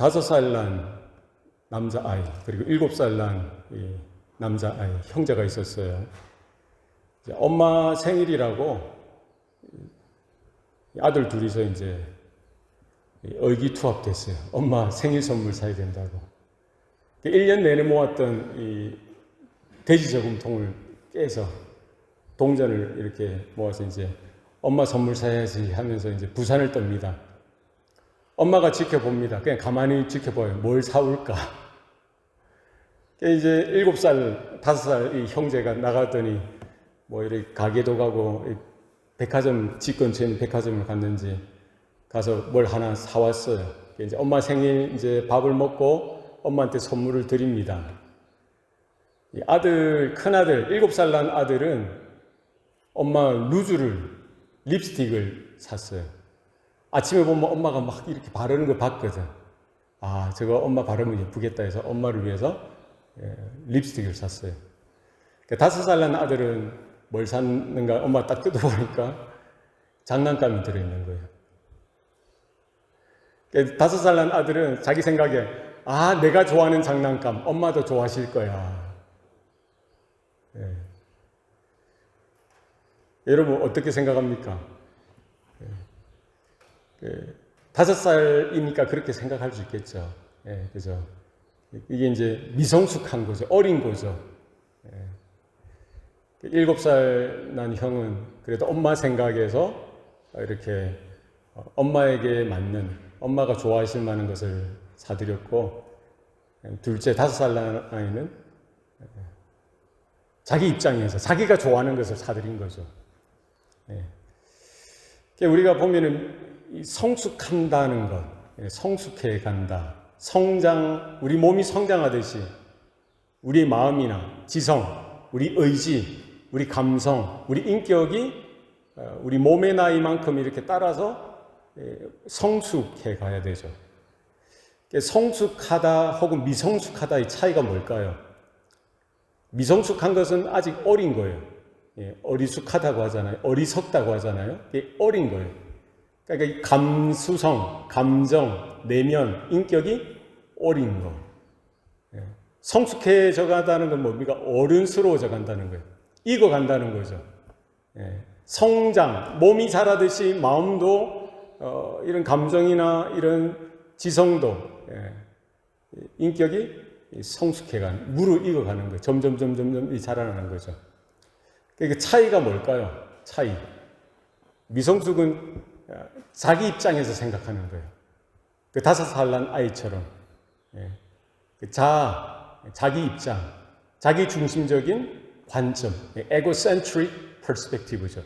5살 난 남자아이, 그리고 7살 난 남자아이, 형제가 있었어요. 엄마 생일이라고 아들 둘이서 이제 의기투합됐어요. 엄마 생일 선물 사야 된다고. 1년 내내 모았던 이 돼지 저금통을 깨서 동전을 이렇게 모아서 이제 엄마 선물 사야지 하면서 이제 부산을 떱니다. 엄마가 지켜봅니다. 그냥 가만히 지켜봐요. 뭘 사올까? 이제 7살, 5살 이 형제가 나가더니 뭐 이렇게 가게도 가고 백화점, 집 근처에 있는 백화점을 갔는지 가서 뭘 하나 사왔어요. 이제 엄마 생일 이제 밥을 먹고 엄마한테 선물을 드립니다. 이 아들, 큰아들, 7살 난 아들은 엄마 루즈를, 립스틱을 샀어요. 아침에 보면 엄마가 막 이렇게 바르는 걸 봤거든. 아, 저거 엄마 바르면 예쁘겠다 해서 엄마를 위해서 립스틱을 샀어요. 5살 난 아들은 뭘 샀는가 엄마 딱 뜯어보니까 장난감이 들어있는 거예요. 5살 난 아들은 자기 생각에 아, 내가 좋아하는 장난감 엄마도 좋아하실 거야. 예. 여러분 어떻게 생각합니까? 5살이니까 그렇게 생각할 수 있겠죠. 예, 그죠? 이게 이제 미성숙한 거죠. 어린 거죠. 예. 7살 난 형은 그래도 엄마 생각에서 이렇게 엄마에게 맞는, 엄마가 좋아하실 만한 것을 사드렸고, 둘째 5살 난 아이는 자기 입장에서 자기가 좋아하는 것을 사드린 거죠. 예. 우리가 보면은 성숙한다는 것, 성숙해 간다. 성장, 우리 몸이 성장하듯이 우리 마음이나 지성, 우리 의지, 우리 감성, 우리 인격이 우리 몸의 나이만큼 이렇게 따라서 성숙해 가야 되죠. 성숙하다 혹은 미성숙하다의 차이가 뭘까요? 미성숙한 것은 아직 어린 거예요. 어리숙하다고 하잖아요. 어리석다고 하잖아요. 어린 거예요. 그러니까 이 감수성, 감정, 내면, 인격이 어린 거. 성숙해져 간다는 건 뭡니까? 어른스러워져 간다는 거예요. 익어 간다는 거죠. 성장, 몸이 자라듯이 마음도 이런 감정이나 이런 지성도 인격이 성숙해가는, 무르익어 가는 거예요. 점점 자라나는 거죠. 그 차이가 뭘까요? 차이. 미성숙은 자기 입장에서 생각하는 거예요. 그 5살 난 아이처럼. 자기 입장, 자기 중심적인 관점, egocentric perspective죠.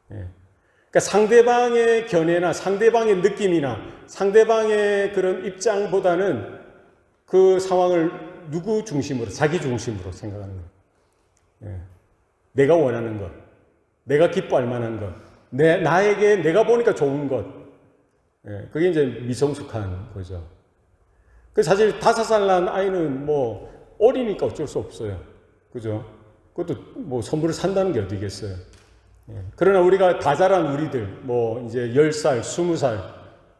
그러니까 상대방의 견해나 상대방의 느낌이나 상대방의 그런 입장보다는 그 상황을 누구 중심으로, 자기 중심으로 생각하는 거예요. 내가 원하는 것, 내가 기뻐할 만한 것, 나에게 내가 보니까 좋은 것. 그게 이제 미성숙한 거죠. 그 사실 5살 난 아이는 뭐 어리니까 어쩔 수 없어요. 그죠? 그것도 뭐 선물을 산다는 게 어디겠어요. 그러나 우리가 다 자란 우리들, 뭐 이제 10살, 20살,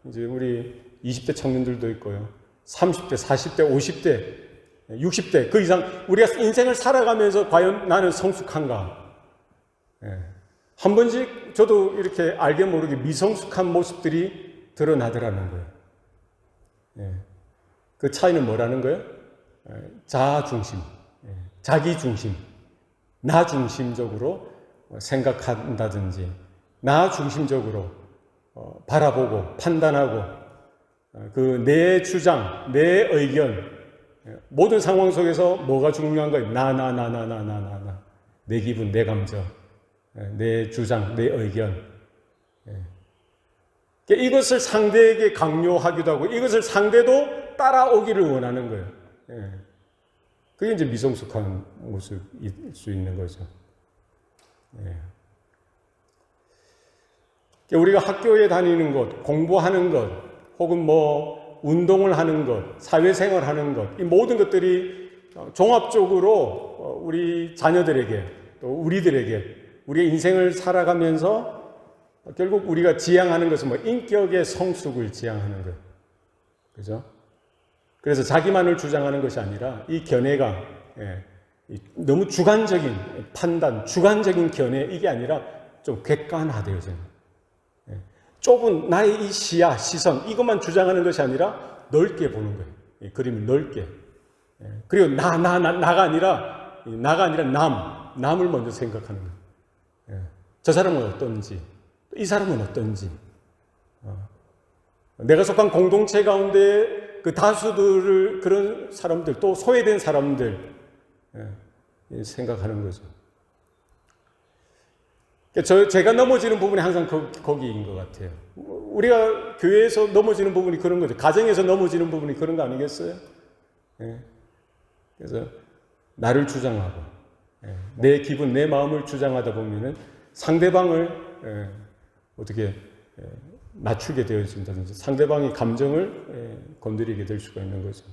이제 우리 20대 청년들도 있고요. 30대, 40대, 50대, 60대, 그 이상 우리가 인생을 살아가면서 과연 나는 성숙한가? 한 번씩 저도 이렇게 알게 모르게 미성숙한 모습들이 드러나더라는 거예요. 그 차이는 뭐라는 거예요? 자아 중심, 자기 중심, 나 중심적으로 생각한다든지, 나 중심적으로 바라보고 판단하고, 그 내 주장, 내 의견, 모든 상황 속에서 뭐가 중요한 거예요? 나. 내 기분, 내 감정, 내 주장, 내 의견. 이것을 상대에게 강요하기도 하고, 이것을 상대도 따라오기를 원하는 거예요. 그게 이제 미성숙한 모습일 수 있는 거죠. 우리가 학교에 다니는 것, 공부하는 것, 혹은 뭐 운동을 하는 것, 사회생활 하는 것, 이 모든 것들이 종합적으로 우리 자녀들에게 또 우리들에게 우리의 인생을 살아가면서 결국 우리가 지향하는 것은 뭐 인격의 성숙을 지향하는 거예요. 그죠? 그래서 자기만을 주장하는 것이 아니라 이 견해가 너무 주관적인 판단, 주관적인 견해 이게 아니라 좀 객관화되어지는 좁은 나의 이 시야, 시선 이것만 주장하는 것이 아니라 넓게 보는 거예요. 이 그림을 넓게. 그리고 나가 아니라 남을 먼저 생각하는 거예요. 저 사람은 어떤지, 이 사람은 어떤지. 내가 속한 공동체 가운데 그 다수들을 그런 사람들 또 소외된 사람들 생각하는 거죠. 제가 넘어지는 부분이 항상 거기인 것 같아요. 우리가 교회에서 넘어지는 부분이 그런 거죠. 가정에서 넘어지는 부분이 그런 거 아니겠어요? 그래서 나를 주장하고 내 기분, 내 마음을 주장하다 보면은 상대방을 어떻게 낮추게 되어진다든지 상대방의 감정을 건드리게 될 수가 있는 거죠.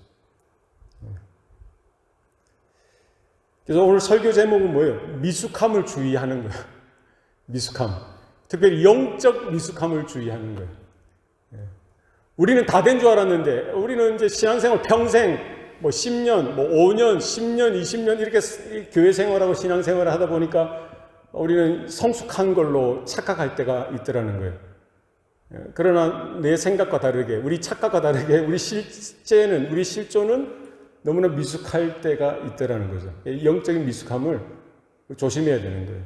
그래서 오늘 설교 제목은 뭐예요? 미숙함을 주의하는 거예요. 미숙함. 특별히 영적 미숙함을 주의하는 거예요. 우리는 다 된 줄 알았는데, 우리는 이제 신앙생활 평생, 10년, 5년, 10년, 20년 이렇게 교회 생활하고 신앙생활을 하다 보니까 우리는 성숙한 걸로 착각할 때가 있더라는 거예요. 그러나 내 생각과 다르게, 우리 착각과 다르게, 우리 실존은 너무나 미숙할 때가 있더라는 거죠. 영적인 미숙함을 조심해야 되는 거예요.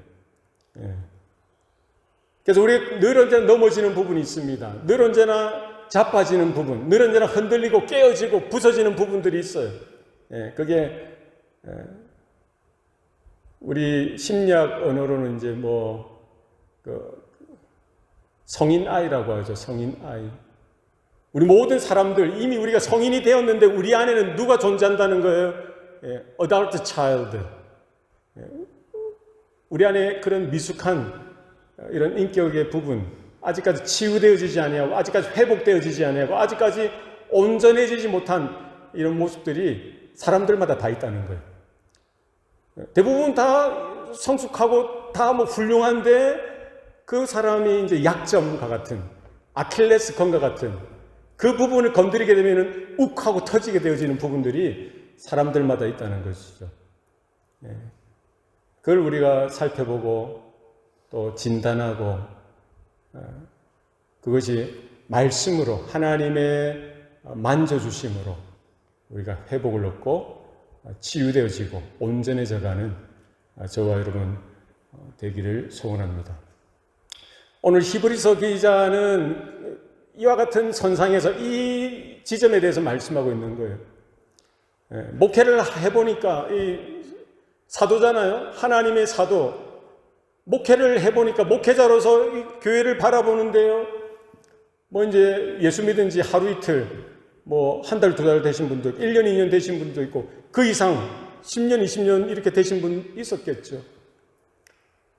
그래서 우리 늘 언제나 넘어지는 부분이 있습니다. 늘 언제나 자빠지는 부분, 늘 언제나 흔들리고 깨어지고 부서지는 부분들이 있어요. 그게 우리 심리학 언어로는 이제 성인 아이라고 하죠. 성인 아이. 우리 모든 사람들 이미 우리가 성인이 되었는데 우리 안에는 누가 존재한다는 거예요? adult child. 우리 안에 그런 미숙한 이런 인격의 부분, 아직까지 치유되어지지 아니하고, 아직까지 회복되어지지 아니하고, 아직까지 온전해지지 못한 이런 모습들이 사람들마다 다 있다는 거예요. 대부분 다 성숙하고 다 훌륭한데 그 사람이 이제 약점과 같은, 아킬레스건과 같은 그 부분을 건드리게 되면은 욱하고 터지게 되어지는 부분들이 사람들마다 있다는 것이죠. 그걸 우리가 살펴보고 또 진단하고 그것이 말씀으로 하나님의 만져주심으로 우리가 회복을 얻고 치유되어지고 온전해져가는 저와 여러분 되기를 소원합니다. 오늘 히브리서 기자는 이와 같은 선상에서 이 지점에 대해서 말씀하고 있는 거예요. 목회를 해보니까 이 사도잖아요. 하나님의 사도. 목회를 해보니까 목회자로서 이 교회를 바라보는데요. 이제 예수 믿은 지 하루 이틀, 한 달, 두 달 되신 분도 있고, 1년, 2년 되신 분도 있고, 그 이상 10년, 20년 이렇게 되신 분 있었겠죠.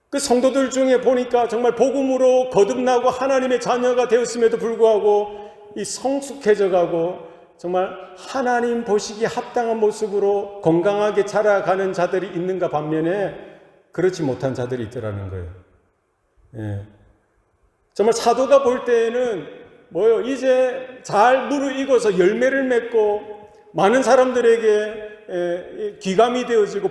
그 성도들 중에 보니까 정말 복음으로 거듭나고 하나님의 자녀가 되었음에도 불구하고 이 성숙해져 가고 정말 하나님 보시기에 합당한 모습으로 건강하게 자라가는 자들이 있는가 반면에 그렇지 못한 자들이 있더라는 거예요. 정말 사도가 볼 때에는 이제 잘 무르익어서 열매를 맺고 많은 사람들에게 귀감이 되어지고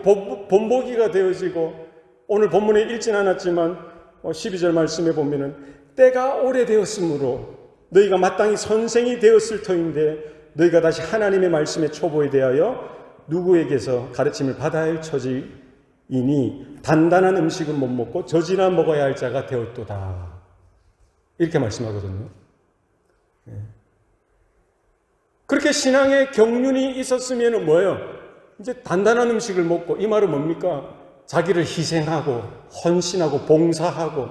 본보기가 되어지고 오늘 본문에 읽진 않았지만 12절 말씀에 보면은 때가 오래되었으므로 너희가 마땅히 선생이 되었을 터인데 너희가 다시 하나님의 말씀의 초보에 대하여 누구에게서 가르침을 받아야 할 처지이니 단단한 음식은 못 먹고 젖이나 먹어야 할 자가 되었도다. 이렇게 말씀하거든요. 그렇게 신앙의 경륜이 있었으면 이제 단단한 음식을 먹고, 이 말은 뭡니까? 자기를 희생하고 헌신하고 봉사하고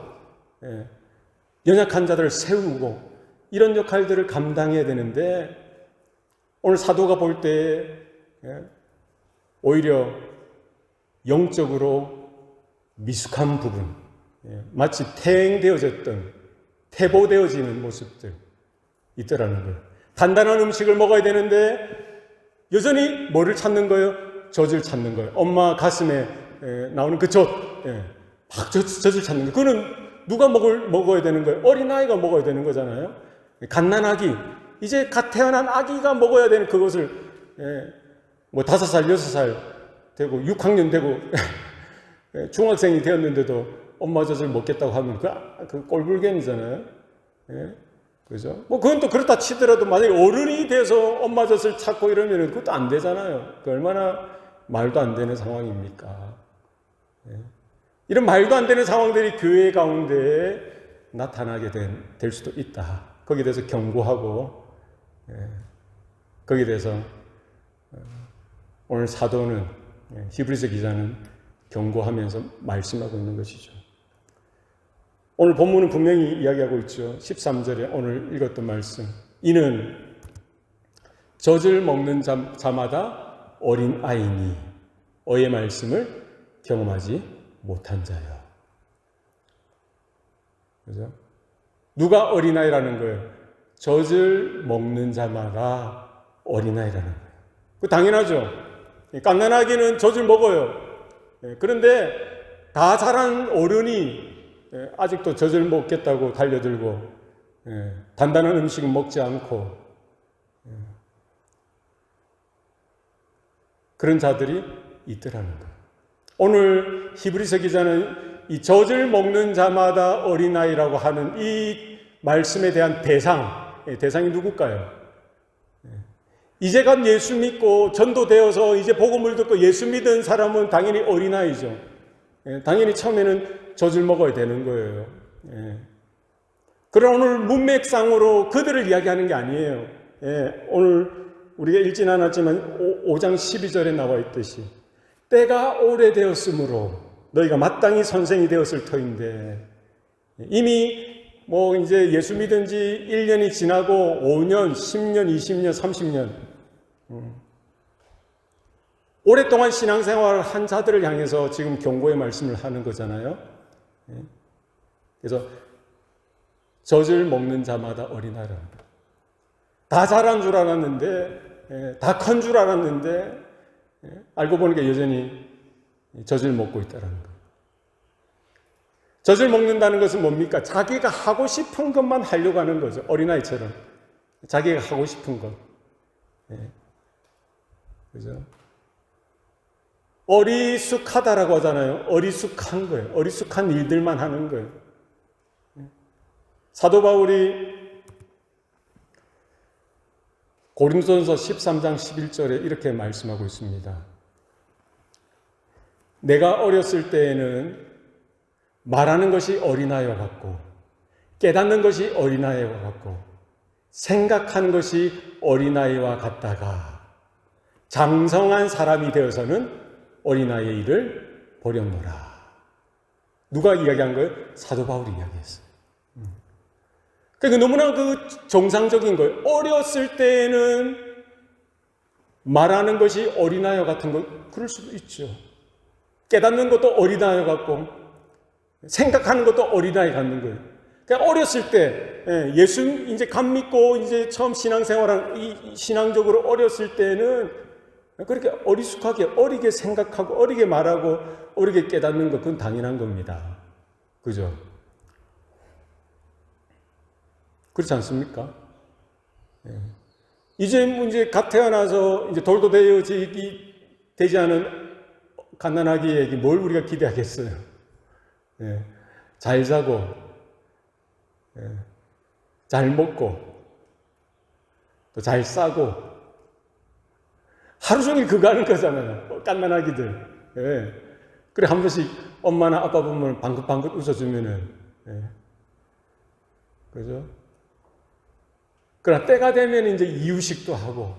연약한 자들을 세우고 이런 역할들을 감당해야 되는데 오늘 사도가 볼 때 오히려 영적으로 미숙한 부분, 마치 퇴행되어졌던 퇴보되어지는 모습들 있더라는 거예요. 단단한 음식을 먹어야 되는데 여전히 뭐를 찾는 거예요? 젖을 찾는 거예요. 엄마 가슴에 나오는 그 젖, 막 젖을 찾는 거예요. 그거는 누가 먹어야 되는 거예요? 어린아이가 먹어야 되는 거잖아요. 갓난아기, 이제 갓 태어난 아기가 먹어야 되는 그것을 뭐 5살, 6살 되고 6학년 되고 중학생이 되었는데도 엄마 젖을 먹겠다고 하면 그 꼴불견이잖아요. 예? 그죠? 뭐 그건 또 그렇다 치더라도 만약에 어른이 돼서 엄마 젖을 찾고 이러면 그것도 안 되잖아요. 그 얼마나 말도 안 되는 상황입니까? 예? 이런 말도 안 되는 상황들이 교회 가운데 나타나게 될 수도 있다. 거기에 대해서 경고하고, 거기에 대해서 오늘 사도는, 히브리서 기자는 경고하면서 말씀하고 있는 것이죠. 오늘 본문은 분명히 이야기하고 있죠. 13절에 오늘 읽었던 말씀. 이는 젖을 먹는 자마다 어린 아이니 어의 말씀을 경험하지 못한 자요. 그죠? 누가 어린아이라는 거예요? 젖을 먹는 자마다 어린아이라는 거예요. 그 당연하죠. 갓난아기는 젖을 먹어요. 그런데 다 자란 어른이 아직도 젖을 먹겠다고 달려들고 단단한 음식은 먹지 않고 그런 자들이 있더라는 거예요. 오늘 히브리서 기자는 이 젖을 먹는 자마다 어린아이라고 하는 이 말씀에 대한 대상이 누굴까요? 이제 갓 예수 믿고 전도되어서 이제 복음을 듣고 예수 믿은 사람은 당연히 어린아이죠. 당연히 처음에는 젖을 먹어야 되는 거예요. 그러나 오늘 문맥상으로 그들을 이야기하는 게 아니에요. 오늘 우리가 읽진 않았지만 5장 12절에 나와 있듯이 때가 오래되었으므로 너희가 마땅히 선생이 되었을 터인데 이미 뭐 이제 예수 믿은 지 1년이 지나고 5년, 10년, 20년, 30년 오랫동안 신앙생활을 한 자들을 향해서 지금 경고의 말씀을 하는 거잖아요. 그래서 젖을 먹는 자마다 어린아이라. 다 자란 줄 알았는데, 다 큰 줄 알았는데, 알고 보니까 여전히 젖을 먹고 있다는 거. 젖을 먹는다는 것은 뭡니까? 자기가 하고 싶은 것만 하려고 하는 거죠. 어린아이처럼. 자기가 하고 싶은 것. 그죠? 어리숙하다라고 하잖아요. 어리숙한 거예요. 어리숙한 일들만 하는 거예요. 사도 바울이 고린도전서 13장 11절에 이렇게 말씀하고 있습니다. 내가 어렸을 때에는 말하는 것이 어린아이와 같고 깨닫는 것이 어린아이와 같고 생각하는 것이 어린아이와 같다가 장성한 사람이 되어서는 어린아이의 일을 버렸노라. 누가 이야기한 거예요? 사도 바울이 이야기했어요. 그러니까 너무나 그 정상적인 거예요. 어렸을 때에는 말하는 것이 어린아이와 같은 거 그럴 수도 있죠. 깨닫는 것도 어린아이 같고 생각하는 것도 어린아이 같는 거예요. 그러니까 어렸을 때 예수 이제 감 믿고 이제 처음 신앙생활한 신앙적으로 어렸을 때는 그렇게 어리숙하게 어리게 생각하고 어리게 말하고 어리게 깨닫는 것 그건 당연한 겁니다. 그죠? 그렇지 않습니까? 이제 갓 태어나서 이제 돌도 되지 않은 갓난아기에게 뭘 우리가 기대하겠어요? 잘 자고, 잘 먹고, 또 잘 싸고, 하루 종일 그거 하는 거잖아요. 갓난아기들. 그래, 한 번씩 엄마나 아빠 보면 방긋방긋 웃어주면은, 그죠? 그러나 때가 되면 이제 이유식도 하고,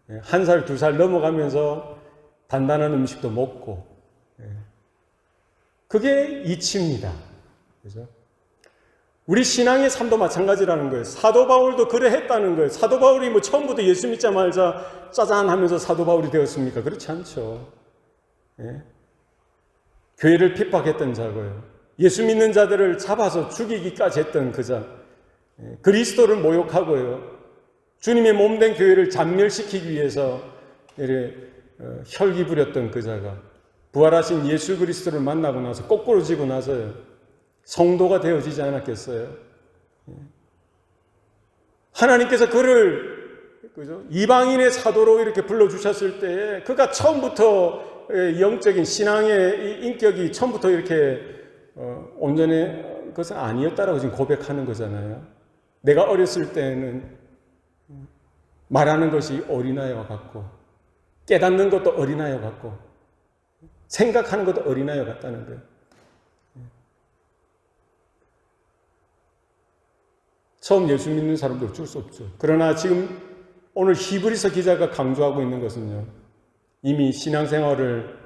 1살, 2살 넘어가면서 단단한 음식도 먹고, 그게 이치입니다. 그죠? 우리 신앙의 삶도 마찬가지라는 거예요. 사도 바울도 그래 했다는 거예요. 사도 바울이 뭐 처음부터 예수 믿자마자 짜잔 하면서 사도 바울이 되었습니까? 그렇지 않죠. 교회를 핍박했던 자고요. 예수 믿는 자들을 잡아서 죽이기까지 했던 그 자. 그리스도를 모욕하고요. 주님의 몸된 교회를 잔멸시키기 위해서 혈기 부렸던 그 자가 부활하신 예수 그리스도를 만나고 나서 거꾸로 지고 나서요. 성도가 되어지지 않았겠어요? 하나님께서 그를 그죠? 이방인의 사도로 이렇게 불러주셨을 때에 그가 처음부터 영적인 신앙의 인격이 처음부터 이렇게 온전히 그것은 아니었다라고 지금 고백하는 거잖아요. 내가 어렸을 때는 말하는 것이 어린아이와 같고 깨닫는 것도 어린아이와 같고 생각하는 것도 어린아이와 같다는 거예요. 처음 예수 믿는 사람도 어쩔 수 없죠. 그러나 지금 오늘 히브리서 기자가 강조하고 있는 것은요, 이미 신앙생활을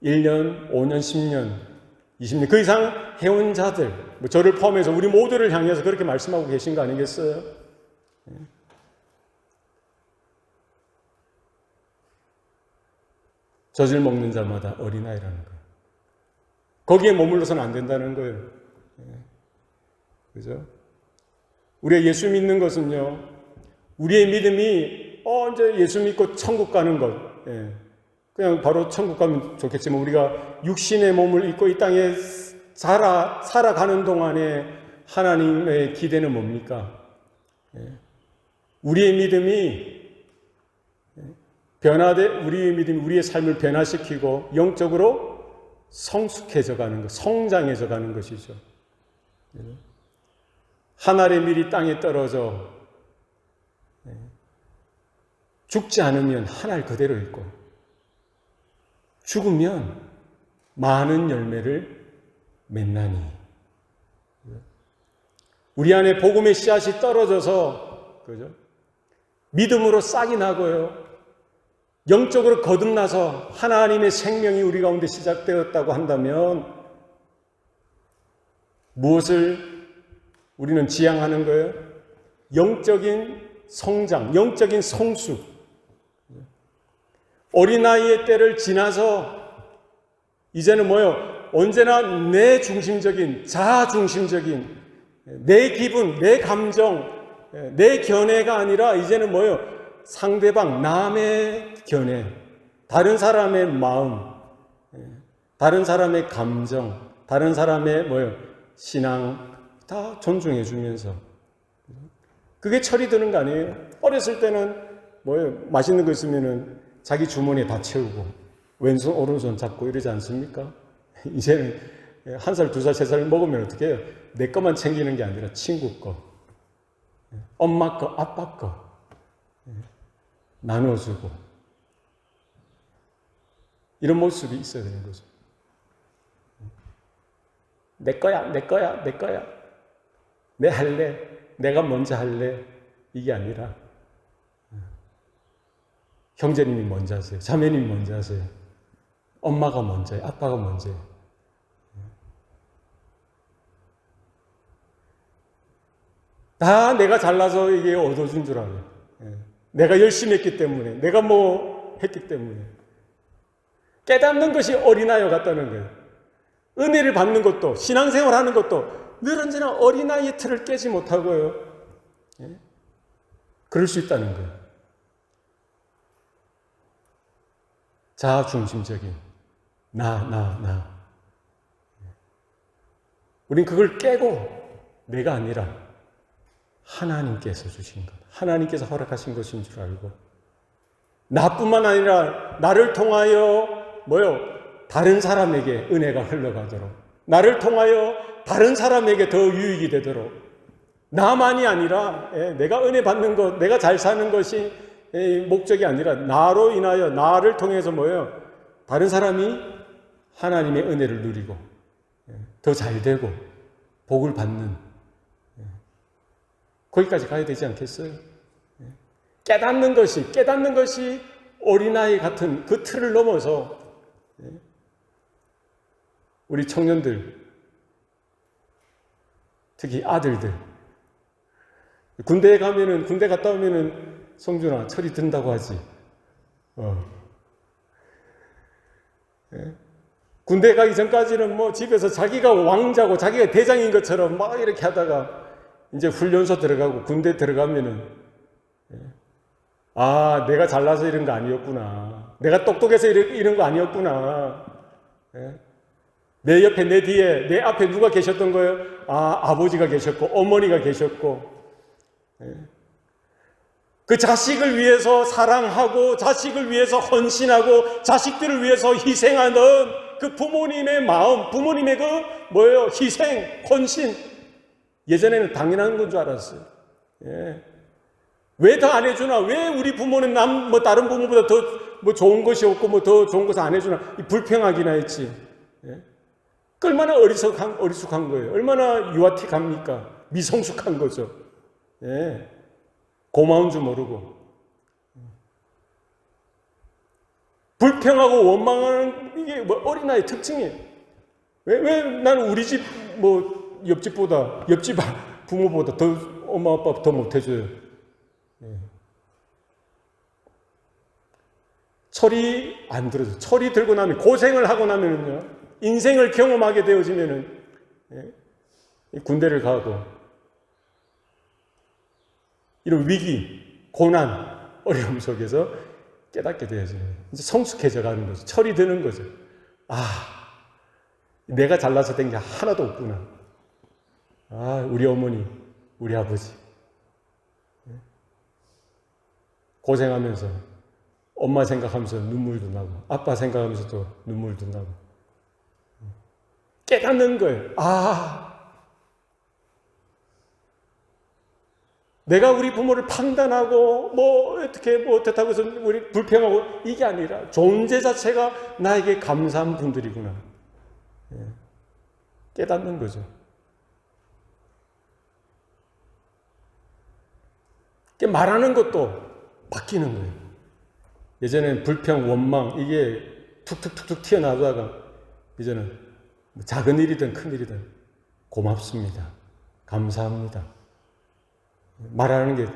1년, 5년, 10년, 20년 그 이상 해온 자들, 뭐 저를 포함해서 우리 모두를 향해서 그렇게 말씀하고 계신 거 아니겠어요? 젖을 먹는 자마다 어린아이라는 거예요. 거기에 머물러서는 안 된다는 거예요. 그죠? 우리가 예수 믿는 것은요, 우리의 믿음이, 이제 예수 믿고 천국 가는 것, 그냥 바로 천국 가면 좋겠지만, 우리가 육신의 몸을 입고 이 땅에 살아가는 동안에 하나님의 기대는 뭡니까? 우리의 믿음이 우리의 믿음이 우리의 삶을 변화시키고 영적으로 성숙해져 가는 것, 성장해져 가는 것이죠. 한 알의 밀이 땅에 떨어져 죽지 않으면 한 알 그대로 있고 죽으면 많은 열매를 맺나니. 우리 안에 복음의 씨앗이 떨어져서 그죠? 믿음으로 싹이 나고요. 영적으로 거듭나서 하나님의 생명이 우리 가운데 시작되었다고 한다면 무엇을 우리는 지향하는 거예요? 영적인 성장, 영적인 성숙. 어린아이의 때를 지나서 이제는 뭐예요? 언제나 내 중심적인, 자아 중심적인 내 기분, 내 감정, 내 견해가 아니라 이제는 뭐예요? 상대방, 남의 견해, 다른 사람의 마음, 다른 사람의 감정, 다른 사람의 뭐예요? 신앙, 다 존중해 주면서. 그게 철이 드는 거 아니에요? 어렸을 때는 뭐예요? 맛있는 거 있으면은 자기 주머니에 다 채우고 왼손 오른손 잡고 이러지 않습니까? 이제는 1살, 2살, 3살 먹으면 어떻게 해요? 내 것만 챙기는 게 아니라 친구 거, 엄마 거, 아빠 거 나눠주고 이런 모습이 있어야 되는 거죠. 내 거야, 내 거야, 내 거야. 내 할래, 내가 먼저 할래, 이게 아니라 형제님이 먼저 하세요, 자매님이 먼저 하세요, 엄마가 먼저예요, 아빠가 먼저예요. 다 내가 잘나서 이게 얻어준 줄 알아요. 내가 열심히 했기 때문에, 내가 뭐 했기 때문에. 깨닫는 것이 어린아이와 같다는 거예요. 은혜를 받는 것도, 신앙생활 하는 것도 늘 언제나 어린아이의 틀을 깨지 못하고요. 그럴 수 있다는 거예요. 자아중심적인 나. 우린 그걸 깨고 내가 아니라 하나님께서 주신 것, 하나님께서 허락하신 것인 줄 알고 나뿐만 아니라 나를 통하여 다른 사람에게 은혜가 흘러가도록, 나를 통하여 다른 사람에게 더 유익이 되도록, 나만이 아니라 내가 은혜 받는 것, 내가 잘 사는 것이 목적이 아니라 나로 인하여, 나를 통해서 다른 사람이 하나님의 은혜를 누리고 더 잘 되고 복을 받는, 거기까지 가야 되지 않겠어요? 깨닫는 것이 어린아이 같은 그 틀을 넘어서 우리 청년들, 특히 아들들, 군대 갔다 오면은 성준아, 철이 든다고 하지. 군대 가기 전까지는 집에서 자기가 왕자고 자기가 대장인 것처럼 막 이렇게 하다가 이제 훈련소 들어가고 군대 들어가면은 내가 잘나서 이런 거 아니었구나. 내가 똑똑해서 이런 거 아니었구나. 내 옆에, 내 뒤에, 내 앞에 누가 계셨던 거예요? 아버지가 계셨고, 어머니가 계셨고, 그 자식을 위해서 사랑하고 자식을 위해서 헌신하고 자식들을 위해서 희생하는 그 부모님의 마음, 부모님의 그 뭐예요? 희생, 헌신. 예전에는 당연한 건 줄 알았어요. 예. 왜 더 안 해주나? 왜 우리 부모는 다른 부모보다 더 좋은 것이 없고 더 좋은 것을 안 해주나? 불평하기나 했지. 예. 얼마나 어리숙한 거예요. 얼마나 유아틱합니까? 미성숙한 거죠. 예. 고마운 줄 모르고. 불평하고 원망하는 이게 어린아이 특징이에요. 왜 나는 우리 집 옆집보다, 옆집 부모보다 더 엄마 아빠 더 못해줘요. 예. 철이 안 들어져. 철이 들고 나면, 고생을 하고 나면은요, 인생을 경험하게 되어지면은, 예, 군대를 가고, 이런 위기, 고난, 어려움 속에서 깨닫게 되어져요. 이제 성숙해져 가는 거죠. 철이 드는 거죠. 내가 잘나서 된 게 하나도 없구나. 우리 어머니, 우리 아버지. 고생하면서, 엄마 생각하면서 눈물도 나고, 아빠 생각하면서 또 눈물도 나고. 깨닫는 거예요. 내가 우리 부모를 판단하고, 어떻다고 해서 우리 불평하고, 이게 아니라 존재 자체가 나에게 감사한 분들이구나. 깨닫는 거죠. 말하는 것도 바뀌는 거예요. 예전에는 불평, 원망, 이게 툭툭툭툭 튀어나오다가, 이제는 작은 일이든 큰 일이든 고맙습니다. 감사합니다. 말하는 게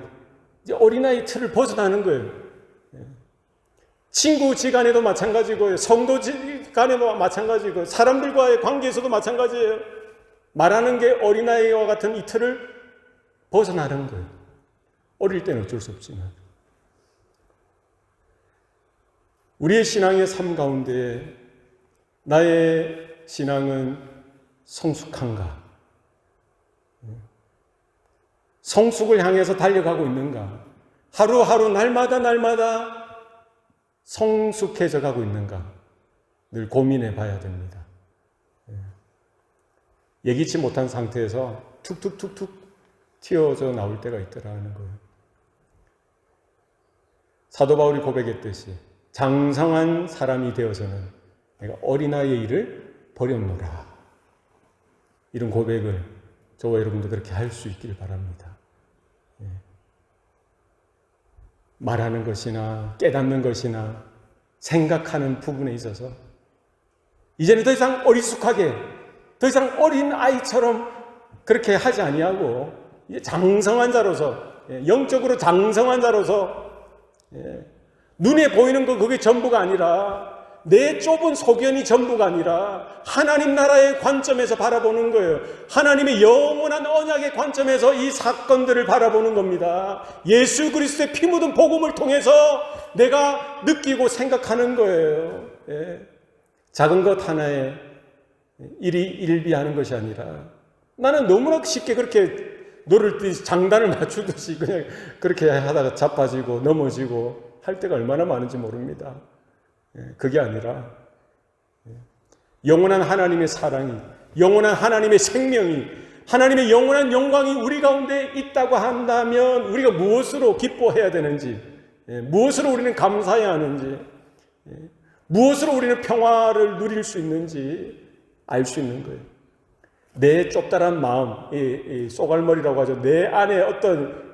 이제 어린아이 틀을 벗어나는 거예요. 친구지간에도 마찬가지고요. 성도지간에도 마찬가지고, 사람들과의 관계에서도 마찬가지예요. 말하는 게 어린아이와 같은 이 틀을 벗어나는 거예요. 어릴 때는 어쩔 수 없지만. 우리의 신앙의 삶 가운데 나의 신앙은 성숙한가? 성숙을 향해서 달려가고 있는가? 하루하루 날마다 성숙해져 가고 있는가? 늘 고민해 봐야 됩니다. 예기치 못한 상태에서 툭툭툭툭 튀어져 나올 때가 있더라는 거예요. 사도 바울이 고백했듯이 장성한 사람이 되어서는 내가 어린아이의 일을 버렸노라. 이런 고백을 저와 여러분도 그렇게 할 수 있길 바랍니다. 말하는 것이나 깨닫는 것이나 생각하는 부분에 있어서 이제는 더 이상 어리숙하게, 더 이상 어린 아이처럼 그렇게 하지 아니하고 장성한 자로서, 영적으로 장성한 자로서, 눈에 보이는 거 그게 전부가 아니라, 내 좁은 소견이 전부가 아니라 하나님 나라의 관점에서 바라보는 거예요. 하나님의 영원한 언약의 관점에서 이 사건들을 바라보는 겁니다. 예수 그리스도의 피 묻은 복음을 통해서 내가 느끼고 생각하는 거예요. 작은 것 하나에 일비하는 것이 아니라, 나는 너무나 쉽게 그렇게 노를 뜨듯이 장단을 맞추듯이 그냥 그렇게 하다가 자빠지고 넘어지고 할 때가 얼마나 많은지 모릅니다. 그게 아니라 영원한 하나님의 사랑이, 영원한 하나님의 생명이, 하나님의 영원한 영광이 우리 가운데 있다고 한다면 우리가 무엇으로 기뻐해야 되는지, 무엇으로 우리는 감사해야 하는지, 무엇으로 우리는 평화를 누릴 수 있는지 알 수 있는 거예요. 내 좁다란 마음, 쏘갈머리라고 하죠. 내 안에 어떤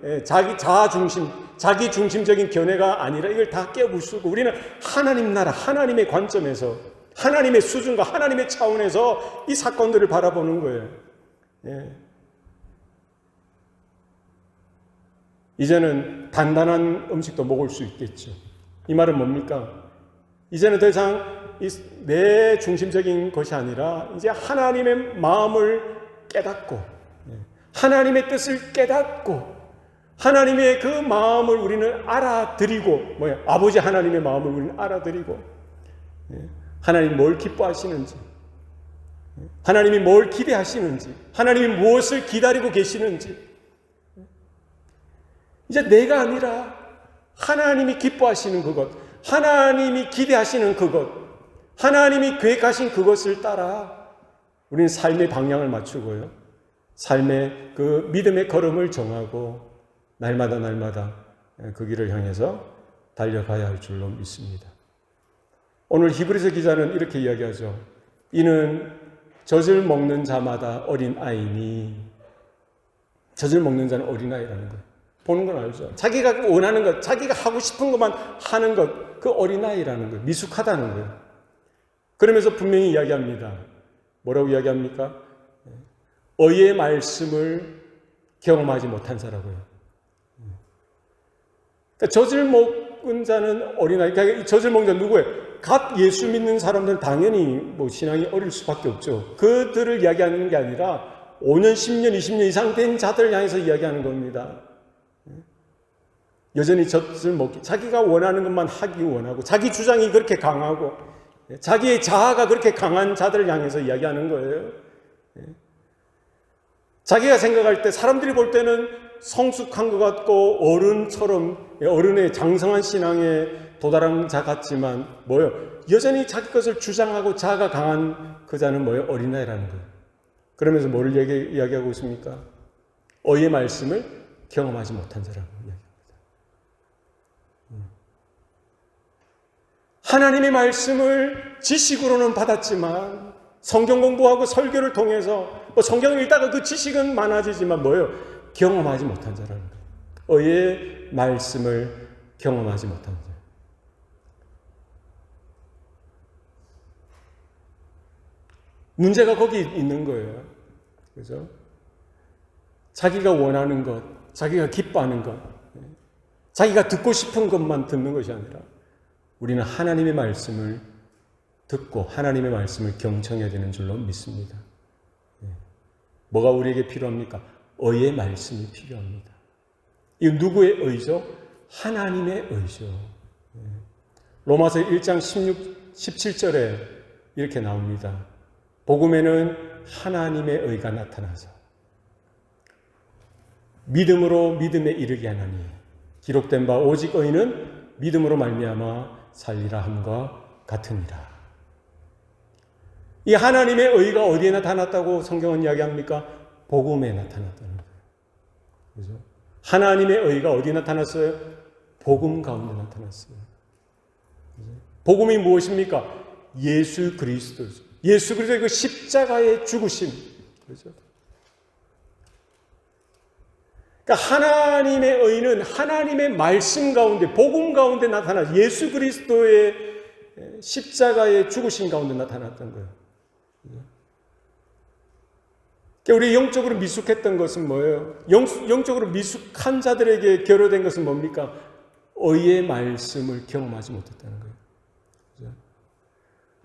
자기 중심적인 견해가 아니라 이걸 다 깨부수고, 우리는 하나님 나라, 하나님의 관점에서, 하나님의 수준과 하나님의 차원에서 이 사건들을 바라보는 거예요. 이제는 단단한 음식도 먹을 수 있겠죠. 이 말은 뭡니까? 이제는 더 이상 내 중심적인 것이 아니라 이제 하나님의 마음을 깨닫고, 하나님의 뜻을 깨닫고, 하나님의 그 마음을 우리는 알아들이고, 아버지 하나님의 마음을 우리는 알아들이고, 하나님 뭘 기뻐하시는지, 하나님이 뭘 기대하시는지, 하나님이 무엇을 기다리고 계시는지, 이제 내가 아니라 하나님이 기뻐하시는 그것, 하나님이 기대하시는 그것, 하나님이 계획하신 그것을 따라 우리는 삶의 방향을 맞추고요. 삶의 그 믿음의 걸음을 정하고 날마다 그 길을 향해서 달려가야 할 줄로 믿습니다. 오늘 히브리서 기자는 이렇게 이야기하죠. 이는 젖을 먹는 자마다 어린 아이니, 젖을 먹는 자는 어린 아이라는 거예요. 보는 건 알죠. 자기가 원하는 것, 자기가 하고 싶은 것만 하는 것, 그 어린 아이라는 거예요. 미숙하다는 거예요. 그러면서 분명히 이야기합니다. 뭐라고 이야기합니까? 의의 말씀을 경험하지 못한 자라고요. 그러니까 젖을 먹은 자는 어린아이. 그러니까 젖을 먹은 자는 누구예요? 갓 예수 믿는 사람들은 당연히 뭐 신앙이 어릴 수밖에 없죠. 그들을 이야기하는 게 아니라 5년, 10년, 20년 이상 된 자들을 향해서 이야기하는 겁니다. 여전히 젖을 먹기, 자기가 원하는 것만 하기 원하고, 자기 주장이 그렇게 강하고, 자기의 자아가 그렇게 강한 자들을 향해서 이야기하는 거예요. 자기가 생각할 때, 사람들이 볼 때는 성숙한 것 같고 어른처럼, 어른의 장성한 신앙에 도달한 자 같지만 뭐예요? 여전히 자기 것을 주장하고 자아가 강한 그 자는 뭐예요? 어린아이라는 거예요. 그러면서 뭐를 이야기하고 있습니까? 의의 말씀을 경험하지 못한 자라고 이야기합니다. 하나님의 말씀을 지식으로는 받았지만 성경 공부하고 설교를 통해서 성경을 읽다가 그 지식은 많아지지만 뭐예요? 경험하지 못한 자라는 거예요. 의의 말씀을 경험하지 못한 자. 문제가 거기 있는 거예요. 그죠? 자기가 원하는 것, 자기가 기뻐하는 것, 자기가 듣고 싶은 것만 듣는 것이 아니라 우리는 하나님의 말씀을 듣고 하나님의 말씀을 경청해야 되는 줄로 믿습니다. 뭐가 우리에게 필요합니까? 의의 말씀이 필요합니다. 이 누구의 의죠? 하나님의 의죠. 로마서 1장 17절에 이렇게 나옵니다. 복음에는 하나님의 의가 나타나서 믿음으로 믿음에 이르게 하나니 기록된 바 오직 의는 믿음으로 말미암아 살리라 함과 같으니라. 이 하나님의 의가 어디에 나타났다고 성경은 이야기합니까? 복음에 나타났다는 거예요. 그죠? 하나님의 의가 어디에 나타났어요? 복음 가운데 나타났어요. 그죠? 복음이 무엇입니까? 예수 그리스도죠. 예수 그리스도의 그 십자가의 죽으심. 그죠? 그러니까 하나님의 의는 하나님의 말씀 가운데, 복음 가운데 나타나 예수 그리스도의 십자가의 죽으심 가운데 나타났던 거예요. 그러니까 우리 영적으로 미숙했던 것은 뭐예요? 영적으로 미숙한 자들에게 결여된 것은 뭡니까? 의의 말씀을 경험하지 못했다는 거예요. 그죠?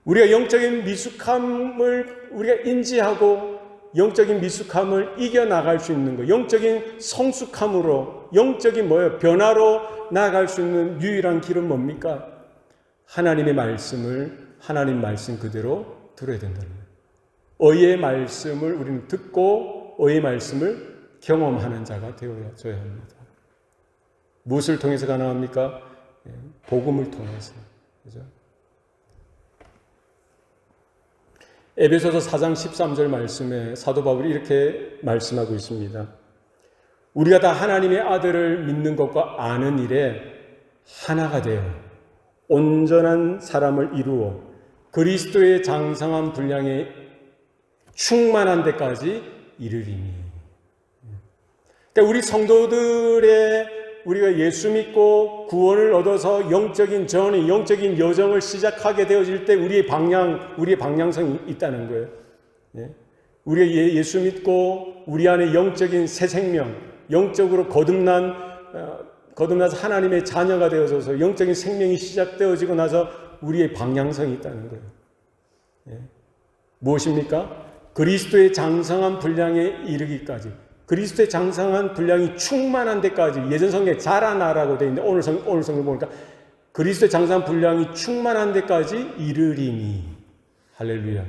우리가 영적인 미숙함을 우리가 인지하고 영적인 미숙함을 이겨나갈 수 있는 것, 영적인 성숙함으로, 영적인 뭐예요? 변화로 나아갈 수 있는 유일한 길은 뭡니까? 하나님의 말씀을 하나님 말씀 그대로 들어야 된다는 거예요. 의의 말씀을 우리는 듣고 의의 말씀을 경험하는 자가 되어줘야 합니다. 무엇을 통해서 가능합니까? 복음을 통해서. 그죠? 에베소서 4장 13절 말씀에 사도 바울이 이렇게 말씀하고 있습니다. 우리가 다 하나님의 아들을 믿는 것과 아는 일에 하나가 되어 온전한 사람을 이루어 그리스도의 장성한 분량에 충만한 데까지 이르리니. 그러니까 우리 성도들의 우리가 예수 믿고 구원을 얻어서 영적인 전이, 영적인 여정을 시작하게 되어질 때 우리의 방향성이 있다는 거예요. 우리가 예수 믿고 우리 안에 영적인 새 생명, 영적으로 거듭나서 하나님의 자녀가 되어져서 영적인 생명이 시작되어지고 나서 우리의 방향성이 있다는 거예요. 무엇입니까? 그리스도의 장성한 분량에 이르기까지, 그리스도의 장성한 분량이 충만한 데까지, 예전 성경에 자라나라고 되어 있는데 오늘 성경 보니까 그리스도의 장성한 분량이 충만한 데까지 이르리니. 할렐루야.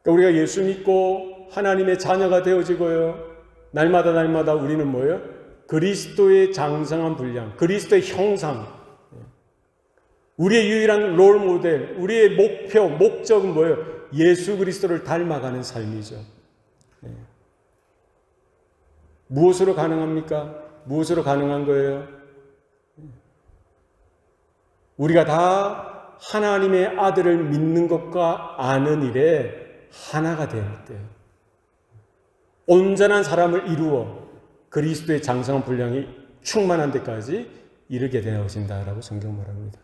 그러니까 우리가 예수 믿고 하나님의 자녀가 되어지고요, 날마다 우리는 뭐예요? 그리스도의 장성한 분량, 그리스도의 형상, 우리의 유일한 롤 모델, 우리의 목표, 목적은 뭐예요? 예수 그리스도를 닮아가는 삶이죠. 무엇으로 가능합니까? 무엇으로 가능한 거예요? 우리가 다 하나님의 아들을 믿는 것과 아는 일에 하나가 될 때, 온전한 사람을 이루어 그리스도의 장성한 분량이 충만한 데까지 이르게 되어진다라고 성경 말합니다.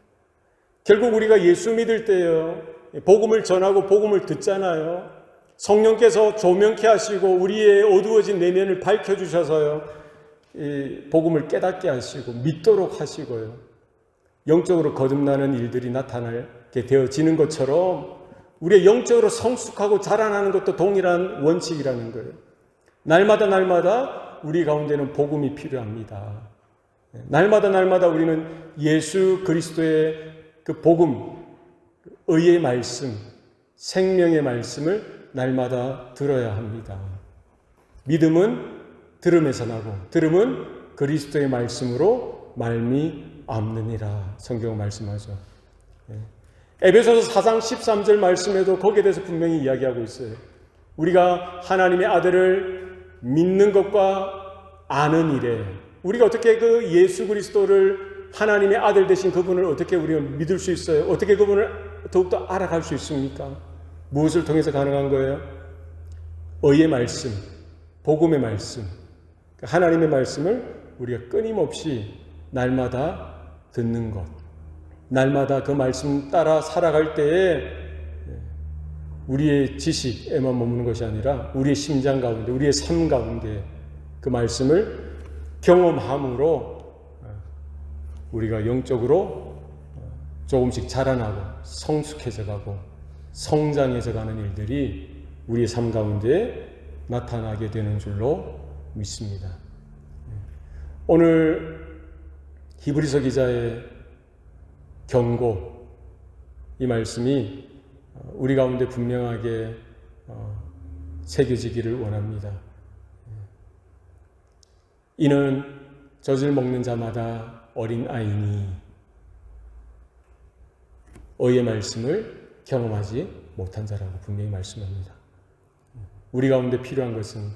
결국 우리가 예수 믿을 때요, 복음을 전하고 복음을 듣잖아요. 성령께서 조명케 하시고 우리의 어두워진 내면을 밝혀주셔서요, 이 복음을 깨닫게 하시고 믿도록 하시고요, 영적으로 거듭나는 일들이 나타나게 되어지는 것처럼 우리의 영적으로 성숙하고 자라나는 것도 동일한 원칙이라는 거예요. 날마다 우리 가운데는 복음이 필요합니다. 날마다 우리는 예수 그리스도의 그 복음, 의의 말씀, 생명의 말씀을 날마다 들어야 합니다. 믿음은 들음에서 나고 들음은 그리스도의 말씀으로 말미암느니라 성경 말씀하죠. 에베소서 4장 13절 말씀에도 거기에 대해서 분명히 이야기하고 있어요. 우리가 하나님의 아들을 믿는 것과 아는 일에, 우리가 어떻게 그 예수 그리스도를 하나님의 아들 되신 그분을 어떻게 우리가 믿을 수 있어요? 어떻게 그분을 더욱더 알아갈 수 있습니까? 무엇을 통해서 가능한 거예요? 의의 말씀, 복음의 말씀, 하나님의 말씀을 우리가 끊임없이 날마다 듣는 것, 날마다 그 말씀 따라 살아갈 때에 우리의 지식에만 머무는 것이 아니라 우리의 심장 가운데, 우리의 삶 가운데 그 말씀을 경험함으로 우리가 영적으로 조금씩 자라나고 성숙해져 가고 성장해져 가는 일들이 우리의 삶 가운데 나타나게 되는 줄로 믿습니다. 오늘 히브리서 기자의 경고, 이 말씀이 우리 가운데 분명하게 새겨지기를 원합니다. 이는 젖을 먹는 자마다 어린 아이니 의의 말씀을 경험하지 못한 자라고 분명히 말씀합니다. 우리 가운데 필요한 것은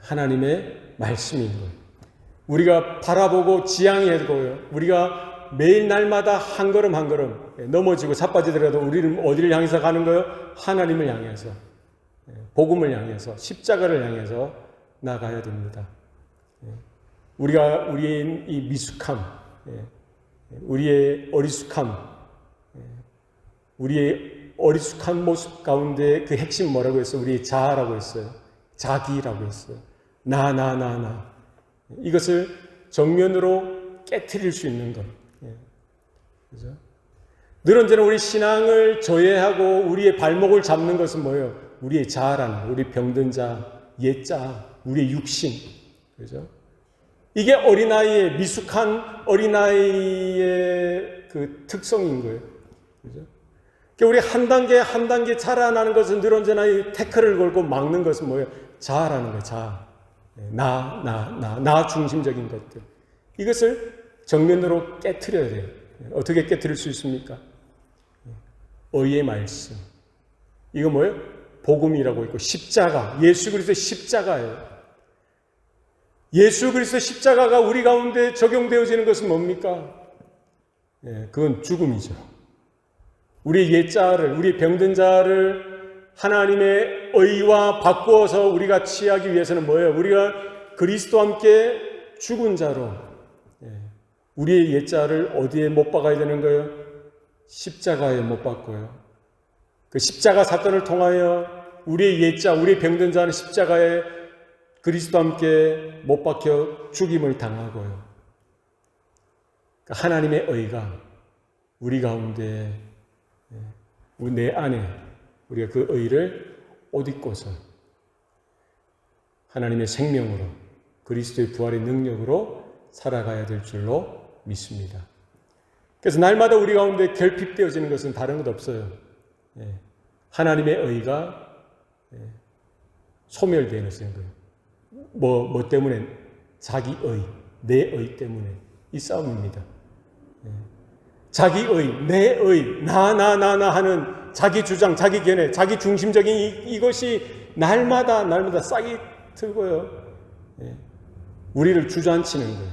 하나님의 말씀인 거예요. 우리가 바라보고 지향해고요, 우리가 매일 날마다 한 걸음 한 걸음 넘어지고 자빠지더라도 우리는 어디를 향해서 가는 거예요? 하나님을 향해서, 복음을 향해서, 십자가를 향해서 나가야 됩니다. 우리가 우리의 이 미숙함, 우리의 어리숙함, 우리의 어리숙한 모습 가운데 그 핵심 뭐라고 했어요? 우리의 자아라고 했어요. 자기라고 했어요. 나. 이것을 정면으로 깨트릴 수 있는 것. 그죠? 늘 언제나 우리 신앙을 저해하고 우리의 발목을 잡는 것은 뭐예요? 우리의 자아라는 거, 우리 병든 자, 옛자, 우리의 육신. 그죠? 이게 어린아이의, 미숙한 어린아이의 그 특성인 거예요. 그죠? 우리 한 단계 자라나는 것은 늘 언제나 이 태클을 걸고 막는 것은 뭐예요? 자아라는 거예요, 자아. 나 중심적인 것들. 이것을 정면으로 깨트려야 돼요. 어떻게 깨트릴 수 있습니까? 의의 말씀. 이거 뭐예요? 복음이라고 있고, 십자가. 예수 그리스도의 십자가예요. 예수 그리스도의 십자가가 우리 가운데 적용되어지는 것은 뭡니까? 그건 죽음이죠. 우리의 옛자를, 우리의 병든 자를 하나님의 의와 바꾸어서 우리가 취하기 위해서는 뭐예요? 우리가 그리스도와 함께 죽은 자로 우리의 옛자를 어디에 못 박아야 되는 거예요? 십자가에 못 박고요. 그 십자가 사건을 통하여 우리의 옛자, 우리의 병든 자는 십자가에 그리스도와 함께 못 박혀 죽임을 당하고요. 하나님의 의가 우리 가운데, 내 안에 우리가 그 의를 옷 입고서 하나님의 생명으로, 그리스도의 부활의 능력으로 살아가야 될 줄로 믿습니다. 그래서 날마다 우리 가운데 결핍되어지는 것은 다른 것 없어요. 하나님의 의가 소멸되는 거예요. 뭐 때문에? 자기의, 내의 때문에 이 싸움입니다. 자기의, 내의, 나 하는 자기 주장, 자기 견해, 자기 중심적인 이것이 날마다 싹이 틀고요. 우리를 주저앉히는 거예요.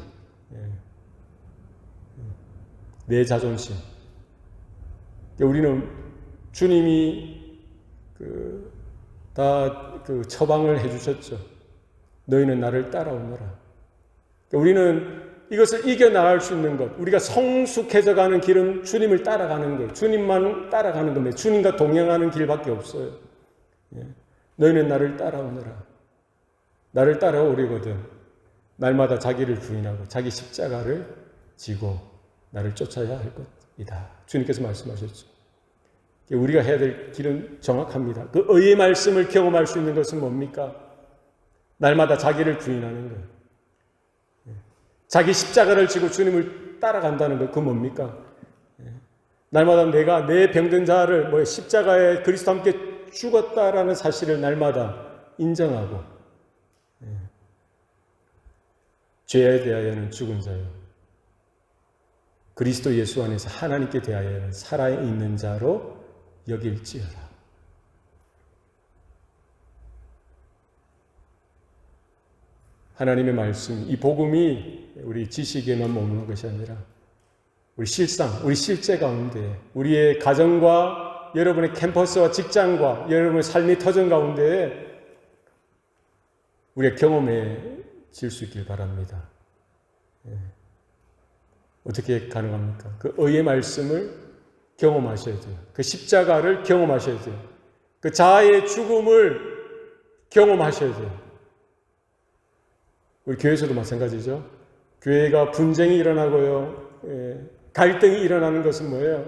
내 자존심. 우리는 주님이 다 처방을 해주셨죠. 너희는 나를 따라오너라. 우리는 이것을 이겨나갈 수 있는 것, 우리가 성숙해져 가는 길은 주님을 따라가는 것, 주님만 따라가는 겁니다. 주님과 동행하는 길밖에 없어요. 너희는 나를 따라오너라. 나를 따라오려거든 날마다 자기를 부인하고 자기 십자가를 지고 나를 쫓아야 할 것이다. 주님께서 말씀하셨죠. 우리가 해야 될 길은 정확합니다. 그 의의 말씀을 경험할 수 있는 것은 뭡니까? 날마다 자기를 부인하는 거예요. 자기 십자가를 지고 주님을 따라간다는 것, 그 뭡니까? 날마다 내가 내 병든 자를 십자가에 그리스도와 함께 죽었다라는 사실을 날마다 인정하고, 죄에 대하여는 죽은 자요, 그리스도 예수 안에서 하나님께 대하여는 살아있는 자로 여길지어다. 하나님의 말씀, 이 복음이 우리 지식에만 머무는 것이 아니라 우리 실상, 우리 실제 가운데, 우리의 가정과 여러분의 캠퍼스와 직장과 여러분의 삶의 터전 가운데 우리가 경험해질 수 있길 바랍니다. 어떻게 가능합니까? 그 의의 말씀을 경험하셔야 돼요. 그 십자가를 경험하셔야 돼요. 그 자아의 죽음을 경험하셔야 돼요. 우리 교회에서도 마찬가지죠. 교회가 분쟁이 일어나고요, 갈등이 일어나는 것은 뭐예요?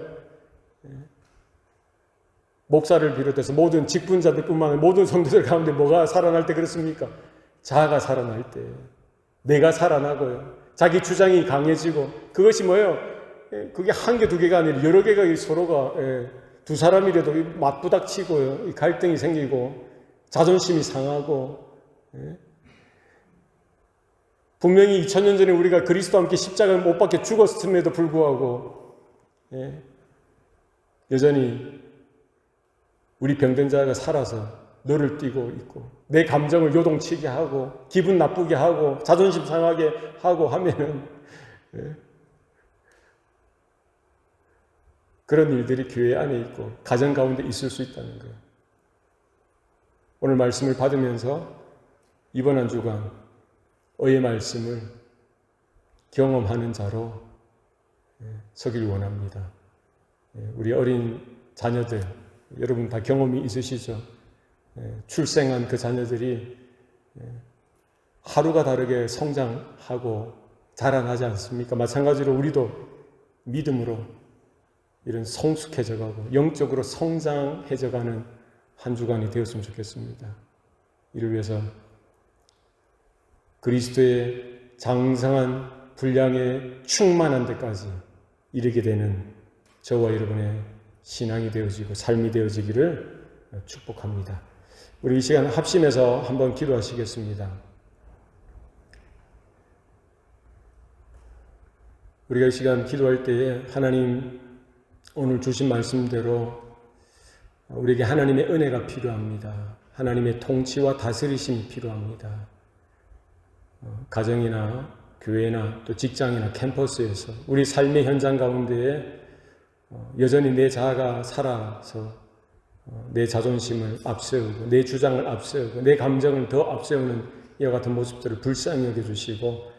목사를 비롯해서 모든 직분자들뿐만 아니라 모든 성도들 가운데 뭐가 살아날 때 그렇습니까? 자아가 살아날 때, 내가 살아나고요, 자기 주장이 강해지고, 그것이 뭐예요? 그게 한 개, 두 개가 아니라 여러 개가 서로가, 두 사람이라도 맞부닥치고요, 갈등이 생기고, 자존심이 상하고, 분명히 2000년 전에 우리가 그리스도와 함께 십자가를 못 박혀 죽었음에도 불구하고, 여전히 우리 병든 자가 살아서 너를 띄고 있고, 내 감정을 요동치게 하고, 기분 나쁘게 하고, 자존심 상하게 하고 하면은, 그런 일들이 교회 안에 있고 가정 가운데 있을 수 있다는 거예요. 오늘 말씀을 받으면서 이번 한 주간 의의 말씀을 경험하는 자로 서길 원합니다. 우리 어린 자녀들, 여러분 다 경험이 있으시죠? 출생한 그 자녀들이 하루가 다르게 성장하고 자라나지 않습니까? 마찬가지로 우리도 믿음으로 이런 성숙해져가고 영적으로 성장해져가는 한 주간이 되었으면 좋겠습니다. 이를 위해서 그리스도의 장성한 분량에 충만한 데까지 이르게 되는 저와 여러분의 신앙이 되어지고 삶이 되어지기를 축복합니다. 우리 이 시간 합심해서 한번 기도하시겠습니다. 우리가 이 시간 기도할 때에 하나님 오늘 주신 말씀대로 우리에게 하나님의 은혜가 필요합니다. 하나님의 통치와 다스리심이 필요합니다. 가정이나 교회나 또 직장이나 캠퍼스에서 우리 삶의 현장 가운데에 여전히 내 자아가 살아서 내 자존심을 앞세우고 내 주장을 앞세우고 내 감정을 더 앞세우는 이와 같은 모습들을 불쌍히 여겨주시고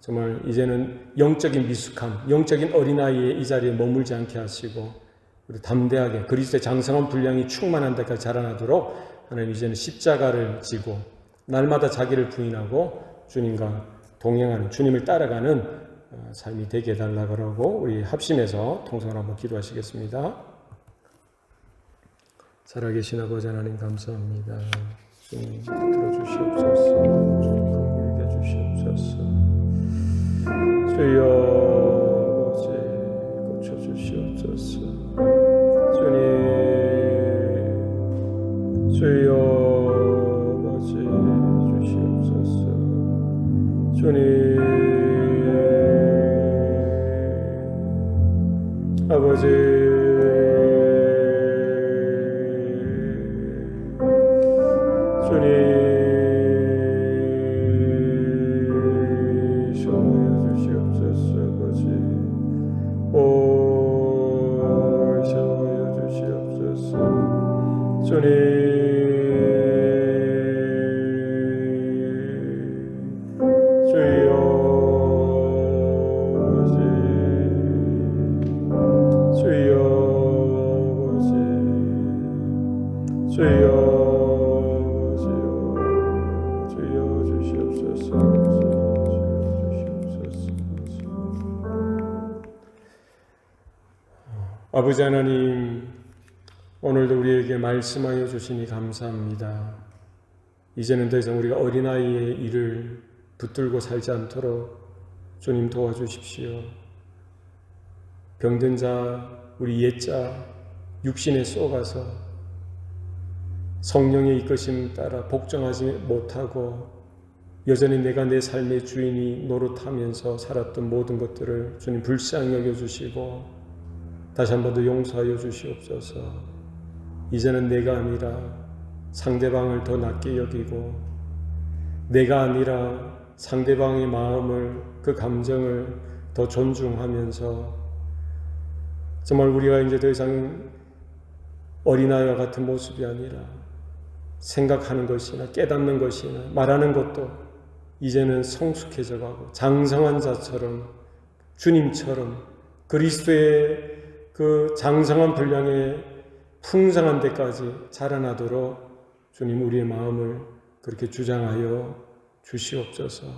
정말 이제는 영적인 미숙함, 영적인 어린아이의 이 자리에 머물지 않게 하시고 우리 담대하게 그리스도의 장성한 분량이 충만한 데까지 자라나도록 하나님 이제는 십자가를 지고 날마다 자기를 부인하고 주님과 동행하는, 주님을 따라가는 삶이 되게 해달라고 우리 합심해서 통성을 한번 기도하시겠습니다. 살아계신 아버지 하나님 감사합니다. 주님 들어주시옵소서. 주님 긍휼히 여겨주시옵소서. 주여 아버지 고쳐주시옵소서. 주님 주여 아버지 주시옵소서. 주님 아버지 주님 샤워해 주시옵소서 아버지 샤워해 주시옵소서 주님 아버지 하나님, 오늘도 우리에게 말씀하여 주시니 감사합니다. 이제는 더 이상 우리가 어린아이의 일을 붙들고 살지 않도록 주님 도와주십시오. 병든 자, 우리 옛자 육신에 쏘가서 성령의 이끄심 따라 복종하지 못하고 여전히 내가 내 삶의 주인이 노릇하면서 살았던 모든 것들을 주님 불쌍히 여겨주시고 다시 한 번 더 용서하여 주시옵소서. 이제는 내가 아니라 상대방을 더 낮게 여기고 내가 아니라 상대방의 마음을, 그 감정을 더 존중하면서 정말 우리가 이제 더 이상 어린아이와 같은 모습이 아니라 생각하는 것이나 깨닫는 것이나 말하는 것도 이제는 성숙해져 가고 장성한 자처럼 주님처럼 그리스도의 그 장성한 분량에 풍성한 데까지 자라나도록 주님 우리의 마음을 그렇게 주장하여 주시옵소서.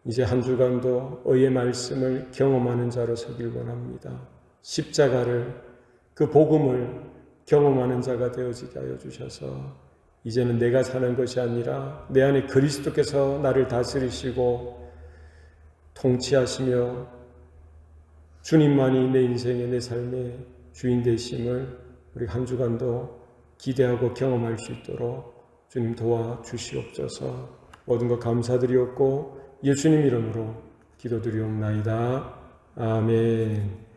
이제 한 주간도 의의 말씀을 경험하는 자로 서길 원합니다. 십자가를, 그 복음을 경험하는 자가 되어지게 하여 주셔서 이제는 내가 사는 것이 아니라 내 안에 그리스도께서 나를 다스리시고 통치하시며 주님만이 내 인생의, 내 삶의 주인 되심을 우리 한 주간도 기대하고 경험할 수 있도록 주님 도와주시옵소서. 모든 것 감사드리옵고 예수님 이름으로 기도드리옵나이다. 아멘.